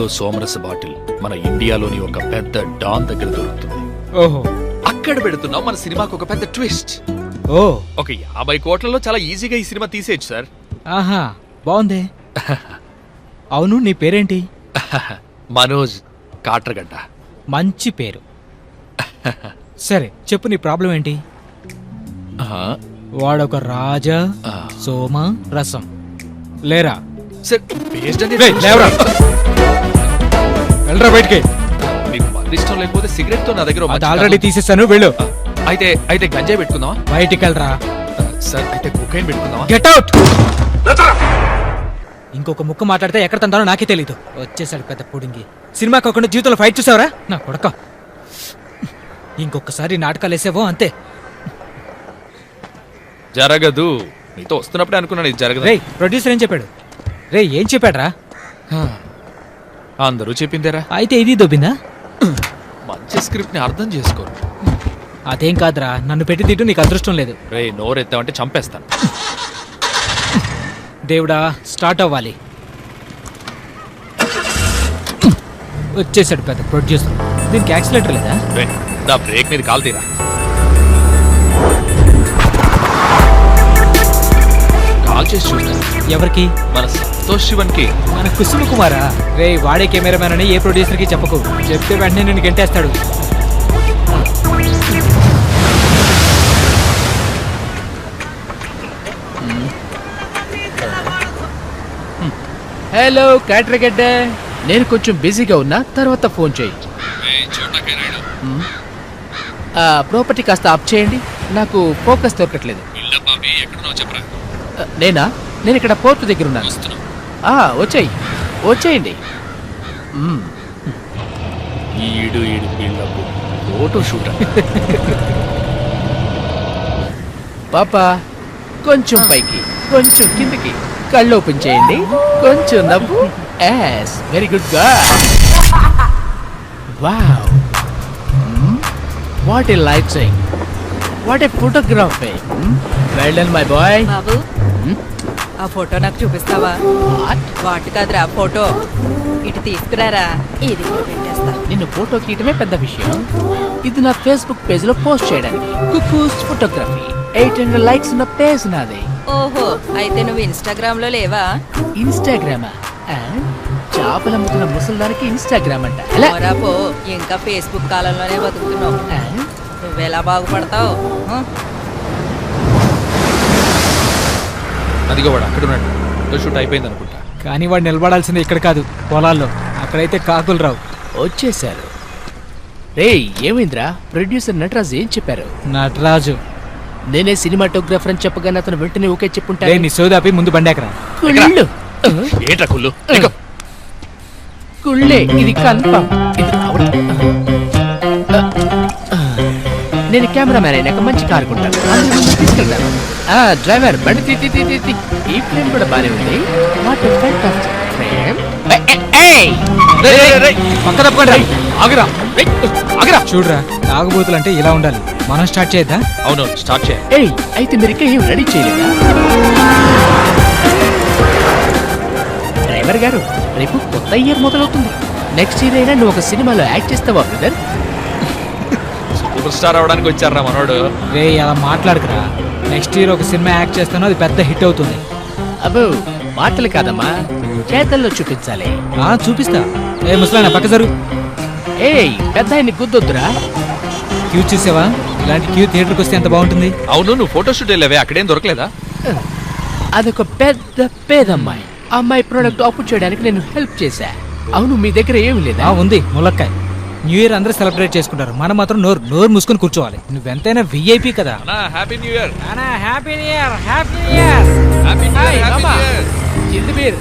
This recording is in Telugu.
రెండో సోమరస బాటిల్ మన ఇండియాలోని ఒక పెద్ద డాన్ దగ్గర దొరుకుతుంది. ఓహో, అక్కడ పెడుతున్నాం మన సినిమాకు ఒక పెద్ద ట్విస్ట్. ఓ ఒక 50 కోట్లలో చాలా ఈజీగా ఈ సినిమా తీసేయచ్చు సార్. ఆహా, బాగుంది. అవును, నీ పేరేంటి? మనోజ్ కాట్రగడ్డ. మంచి పేరు. సరే చెప్పు, నీ ప్రాబ్లం ఏంటి? వాడొక రాజా సోమ రసం లేరా? సార్ based on the- లేవరా, వెళ్ళరా బయటికి. మీకు మందు ఇష్టం లేకపోతే సిగరెట్ తో నా దగ్గర అది ఆల్రెడీ తీసేస్తాను, వెళ్ళు. అయితే గంజాయి పెట్టుకుందామా? బయటికి వెళ్ళరా. సార్ అయితే కుకైన్ పెట్టుకుందామా? Get out. ఇంకొక ముక్క మాట్లాడితే ఎక్కడ తంతానో నాకే తెలీదు. వచ్చేసాడు పెద్ద పుడింగి. సినిమా కాకుండా జీవితంలో ఫైట్ చూసావరా నా కొడక? ఇంకొకసారి నాటకాలు వేసావో అంతే. జరగదు. మీతో వస్తున్నప్పుడే అనుకున్నాను ఇది జరగదు. రేయ్, ప్రొడ్యూసర్ ఏం చెప్పాడు? రే, ఏం చెప్పాడ్రా? అందరూ చెప్పిందేరా. అయితే ఇది దొబ్బిందా? మంచి స్క్రిప్ట్ ని అర్థం చేసుకోరు. అదేం కాదురా, నన్ను పెట్టి తిట్టు నీకు అదృష్టం లేదు. రే నోరెత్తామంటే చంపేస్తాను. దేవుడా, స్టార్ట్ అవ్వాలి. వచ్చేసాడు పెద్ద ప్రొడ్యూసర్. దీనికి యాక్సిలేటర్ లేదా? రే దా బ్రేక్ మీద కాల్ తీరా. కాల్ చేసి చూస్తాను. ఎవరికి? మన సంతోష్ శివన్ కి. మన కుసుమ కుమారా? రే, వాడే కెమెరామ్యాన్ అని ఏ ప్రొడ్యూసర్ కి చెప్పకు. చెప్తే వెంటనే నిన్ను గెంటేస్తాడు. హలో కాట్రగడ్డ, నేను కొంచెం బిజీగా ఉన్నా, తర్వాత ఫోన్ చేయి. ప్రాపర్టీ కాస్త అప్ చేయండి, నాకు ఫోకస్ దొరకట్లేదు. నేనా? నేను ఇక్కడ పోర్టు దగ్గర ఉన్నాను. వచ్చేయండి. ఈడు బిల్డప్ ఫోటో షూట్. పాపా, కొంచెం పైకి, కొంచెం కిందకి, కళ్ళు ఓపెన్ చేయండి, కొంచెం నవ్వు. ఎస్, వెరీ గుడ్ గా. Wow, what a life sign, what a photography. Well done my boy. బాబు, ఆ ఫోటో నాకు చూపిస్తావా? వాటి కాదురా, ఫోటో ఇటు తీసుకురారా. ఇది ఇక్కడ పెట్టేస్తా. నిన్ను ఫోటో తీయటమే పెద్ద విషయం. ఇది నా ఫేస్బుక్ పేజ్ లో పోస్ట్ చేయడానికి. కుక్కూస్ ఫోటోగ్రఫీ 800 లైక్స్ ఉన్న పేజ్ నాది. ఓహో, అయితే నువ్వు ఇన్స్టాగ్రామ్ లో లేవా? ఇన్స్టాగ్రామా? చేపలు అమ్ముతున్న ముసల్దానికి ఇన్స్టాగ్రామ్ అంట. పోరా పో, ఇంకా ఫేస్బుక్ కాలంలోనే బతుకుతున్నావు. నువ్వెలా బాగుపడతావు? అదిగో వాడు అక్కడ ఉన్నాడు. ఫోటో షూట్ అయిపోయింది అనుకుంటా. కానీ వాడు నిలబడాల్సింది ఇక్కడ కాదు, పొలాల్లో. అక్కడైతే కాకులు రావు. వచ్చేసారు. రేయ్, ఏమైందిరా? ప్రొడ్యూసర్ నటరాజు ఏం చెప్పారు? నటరాజు నేనే సినిమాటోగ్రాఫర్ అని చెప్పగానే అతను వెంటనే ఓకే చెప్పుంటా. నీ సోదాపి ముందు బండాకరా. కుళ్ళు. ఏంట్రా కుళ్ళు? కుళ్ళే, ఇది కన్ఫర్మ్. ఇది రావడం. నేను కెమెరామ్యాన్ అయినాక మంచి కారు కొంటాను, తీసుకెళ్తాను. డ్రైవర్, బండి తీ తీ తీ తీ. ఈ ఫ్రేమ్ కూడా బానే ఉంది. What a fantastic frame. పక్క తప్పకుండా ఆగరా. చూడరా, తాగుబోతులు అంటే ఇలా ఉండాలి. మనం స్టార్ట్ చేద్దా? అవును, స్టార్ట్ చేయ. ఏయ్, అయితే మీరు ఇంకా ఏం రెడీ చేయలేదా? డ్రైవర్ గారు, రేపు కొత్త ఇయర్ మొదలవుతుంది. నెక్స్ట్ ఇయర్ అయినా నువ్వు ఒక సినిమాలో యాక్ట్ చేస్తావా బ్రదర్? సూపర్ స్టార్ అవడానికి వచ్చారా మనోడు. రే, అలా మాట్లాడుకురా. నెక్స్ట్ ఇయర్ ఒక సినిమా యాక్ట్ చేస్తాను, అది పెద్ద హిట్ అవుతుంది. అబ్బో, మాటలు కాదమ్మా, చేతల్లో చూపించాలి. చూపిస్తా. ఏ ముసలాయన, పక్క జరుగు. ఏయ్, పెద్ద ఆయన్ని గుద్దొద్దురా. క్యూ చూసావా? ఇలాంటి క్యూ థియేటర్కి వస్తే ఎంత బాగుంటుంది. అవును, నువ్వు ఫోటో షూట్ వెళ్ళావే, అక్కడేం దొరకలేదా? అదొక పెద్ద పేదమ్మాయి. అమ్మాయి ప్రోడక్ట్ అప్పు చేయడానికి నేను హెల్ప్ చేశా. అవును, మీ దగ్గర ఏమి లేదా? ఉంది, ములక్కాయ. న్యూ ఇయర్ అందరూ సెలబ్రేట్ చేసుకుంటారు, మనం మాత్రం నోరు మూసుకొని కూర్చోవాలి. నువ్వెంతైనా విఐపి కదా. Happy new year. Happy new year. Happy new year. Happy new year. జింది బీర్.